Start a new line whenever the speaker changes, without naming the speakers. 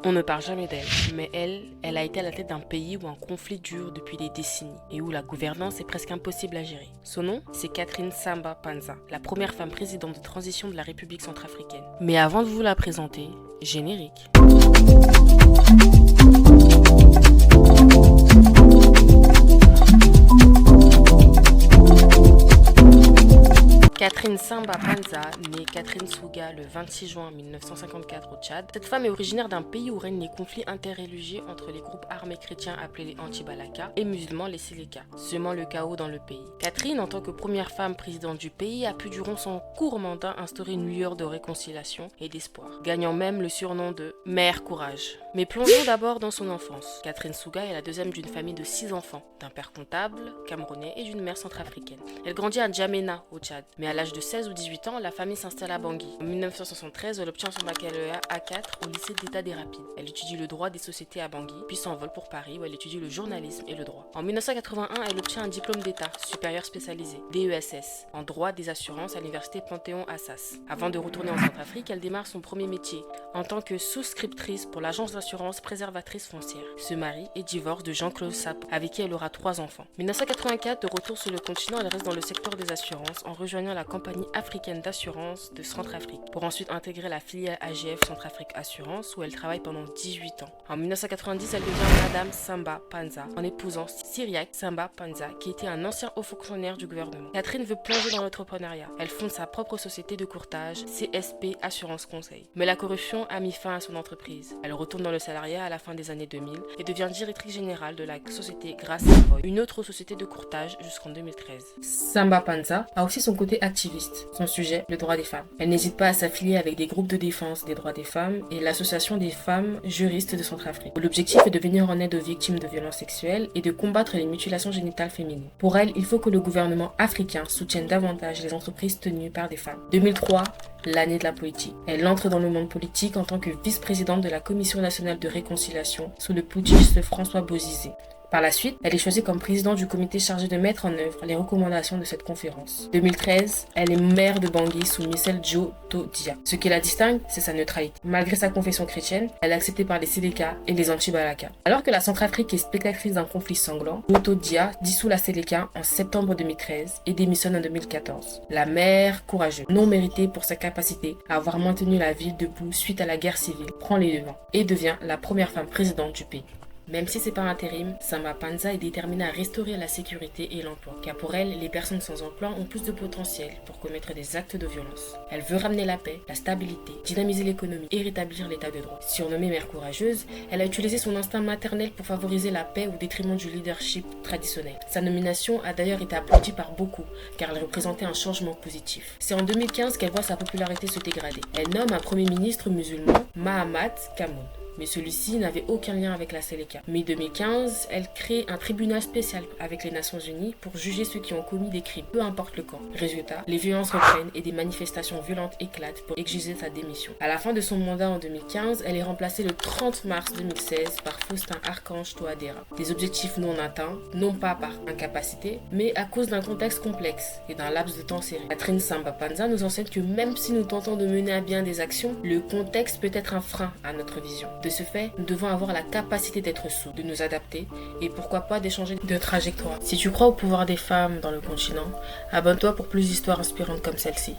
On ne parle jamais d'elle, mais elle a été à la tête d'un pays où un conflit dure depuis des décennies et où la gouvernance est presque impossible à gérer. Son nom, c'est Catherine Samba Panza, la première femme présidente de transition de la République centrafricaine. Mais avant de vous la présenter, générique. Catherine Samba Panza, née Catherine Souga le 26 juin 1954 au Tchad. Cette femme est originaire d'un pays où règnent les conflits interreligieux entre les groupes armés chrétiens appelés les Anti-Balaka et musulmans les Séléka, semant le chaos dans le pays. Catherine, en tant que première femme présidente du pays, a pu durant son court mandat instaurer une lueur de réconciliation et d'espoir, gagnant même le surnom de Mère Courage. Mais plongeons d'abord dans son enfance. Catherine Souga est la deuxième d'une famille de 6 enfants, d'un père comptable, camerounais et d'une mère centrafricaine. Elle grandit à N'Djamena, au Tchad, mais à l'âge de 16 ou 18 ans, la famille s'installe à Bangui. En 1973, elle obtient son baccalauréat A4 au lycée d'État des Rapides. Elle étudie le droit des sociétés à Bangui, puis s'envole pour Paris où elle étudie le journalisme et le droit. En 1981, elle obtient un diplôme d'État supérieur spécialisé, DESS, en droit des assurances à l'université Panthéon-Assas. Avant de retourner en Centrafrique, elle démarre son premier métier en tant que souscriptrice pour l'agence d'assurance préservatrice foncière. Se marie et divorce de Jean-Claude Sapo, avec qui elle aura 3 enfants. 1984, de retour sur le continent, elle reste dans le secteur des assurances en rejoignant la compagnie africaine d'assurance de Centrafrique pour ensuite intégrer la filiale AGF Centrafrique Assurance où elle travaille pendant 18 ans. En 1990, elle devient Madame Samba Panza en épousant Cyriaque Samba Panza qui était un ancien haut fonctionnaire du gouvernement. Catherine veut plonger dans l'entrepreneuriat. Elle fonde sa propre société de courtage, CSP Assurance Conseil. Mais la corruption a mis fin à son entreprise. Elle retourne dans le salariat à la fin des années 2000 et devient directrice générale de la société Grace Savoy, une autre société de courtage jusqu'en 2013. Samba Panza a aussi son côté activiste. Son sujet, le droit des femmes. Elle n'hésite pas à s'affilier avec des groupes de défense des droits des femmes et l'association des femmes juristes de Centrafrique. L'objectif est de venir en aide aux victimes de violences sexuelles et de combattre les mutilations génitales féminines. Pour elle, il faut que le gouvernement africain soutienne davantage les entreprises tenues par des femmes. 2003, l'année de la politique. Elle entre dans le monde politique en tant que vice-présidente de la Commission nationale de réconciliation sous le putschiste François Bozizé. Par la suite, elle est choisie comme présidente du comité chargé de mettre en œuvre les recommandations de cette conférence. 2013, elle est maire de Bangui sous Michel Djoto-Dia. Ce qui la distingue, c'est sa neutralité. Malgré sa confession chrétienne, elle est acceptée par les Séléka et les Anti-Balaka. Alors que la Centrafrique est spectatrice d'un conflit sanglant, Djoto-Dia dissout la Séléka en septembre 2013 et démissionne en 2014. La mère courageuse, non méritée pour sa capacité à avoir maintenu la ville debout suite à la guerre civile, prend les devants et devient la première femme présidente du pays. Même si c'est par intérim, Samba Panza est déterminée à restaurer la sécurité et l'emploi, car pour elle, les personnes sans emploi ont plus de potentiel pour commettre des actes de violence. Elle veut ramener la paix, la stabilité, dynamiser l'économie et rétablir l'état de droit. Surnommée mère courageuse, elle a utilisé son instinct maternel pour favoriser la paix au détriment du leadership traditionnel. Sa nomination a d'ailleurs été applaudie par beaucoup, car elle représentait un changement positif. C'est en 2015 qu'elle voit sa popularité se dégrader. Elle nomme un premier ministre musulman, Mahamat Kamoun. Mais celui-ci n'avait aucun lien avec la Séléka. Mais 2015, elle crée un tribunal spécial avec les Nations Unies pour juger ceux qui ont commis des crimes, peu importe le camp. Résultat, les violences reprennent et des manifestations violentes éclatent pour exiger sa démission. À la fin de son mandat en 2015, elle est remplacée le 30 mars 2016 par Faustin Archange Touadéra. Des objectifs non atteints, non pas par incapacité, mais à cause d'un contexte complexe et d'un laps de temps serré. Catherine Samba Panza nous enseigne que même si nous tentons de mener à bien des actions, le contexte peut être un frein à notre vision. De ce fait, nous devons avoir la capacité d'être souples, de nous adapter et pourquoi pas d'échanger de trajectoire. Si tu crois au pouvoir des femmes dans le continent, abonne-toi pour plus d'histoires inspirantes comme celle-ci.